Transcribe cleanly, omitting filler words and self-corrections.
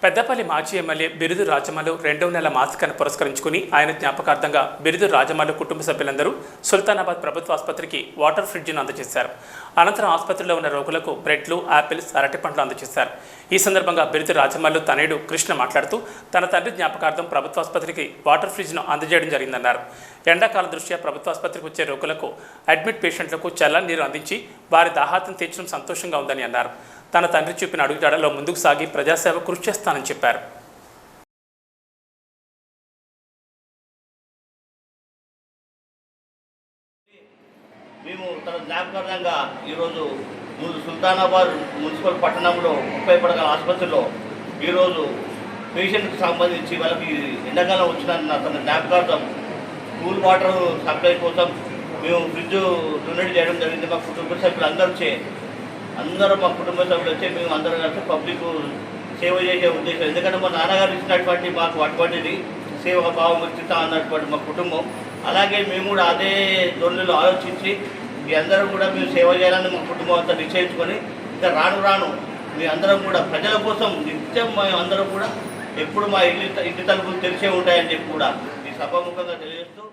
పెద్దపల్లి మాజీ ఎమ్మెల్యే బిరుదు రాజమల్లు 2వ నెల మాసికాన్ని పురస్కరించుకుని ఆయన జ్ఞాపకార్థంగా బిరుదు రాజమల్లు కుటుంబ సభ్యులందరూ సుల్తానాబాద్ ప్రభుత్వ ఆసుపత్రికి వాటర్ ఫ్రిడ్జ్ను అందజేశారు. అనంతరం ఆసుపత్రిలో ఉన్న రోగులకు బ్రెడ్లు, యాపిల్స్, అరటిపండ్లు అందజేశారు. ఈ సందర్భంగా బిరుదు రాజమల్లు తనయుడు కృష్ణ మాట్లాడుతూ తన తండ్రి జ్ఞాపకార్థం ప్రభుత్వ ఆసుపత్రికి వాటర్ ఫ్రిడ్జ్ను అందజేయడం జరిగిందన్నారు. ఎండాకాలం దృష్ట్యా ప్రభుత్వ ఆసుపత్రికి వచ్చే రోగులకు అడ్మిట్ పేషెంట్లకు చల్లని నీరు అందించి వారి దాహార్తం తీర్చడం సంతోషంగా ఉందని అన్నారు. తన తండ్రి చూపిన అడుగుజాడలో ముందుకు సాగి ప్రజాసేవ కృషి చేస్తానని చెప్పారు. మేము తన జ్ఞాపకార్థంగా ఈరోజు సుల్తానాబాద్ మున్సిపల్ పట్టణంలో 30 పడగల ఆసుపత్రిలో ఈరోజు పేషెంట్కి సంబంధించి వాళ్ళకి ఎండాకాలం వచ్చిన తన జ్ఞాపకార్థం కూల్ వాటర్ సప్లై కోసం మేము ఫ్రిడ్జ్ డొనేట్ చేయడం జరిగింది. మా కుటుంబ సభ్యులు అందరూ మా కుటుంబ సభ్యులు వచ్చి మేము అందరం కలిసి పబ్లిక్ సేవ చేసే ఉద్దేశం. ఎందుకంటే మా నాన్నగారు ఇచ్చినటువంటి మాకు అటువంటిది సేవ భావం ఇచ్చితా అన్నటువంటి మా కుటుంబం. అలాగే మేము కూడా అదే ధోరణిలో ఆలోచించి మీ అందరం కూడా మేము సేవ చేయాలని మా కుటుంబం అంతా నిశ్చయించుకొని ఇంకా రాను మీ అందరం కూడా ప్రజల కోసం నిత్యం మేము అందరం కూడా ఎప్పుడు మా ఇంటి తలుపులు తెరిచే ఉంటాయని చెప్పి కూడా ఈ సభాముఖంగా తెలియజేస్తూ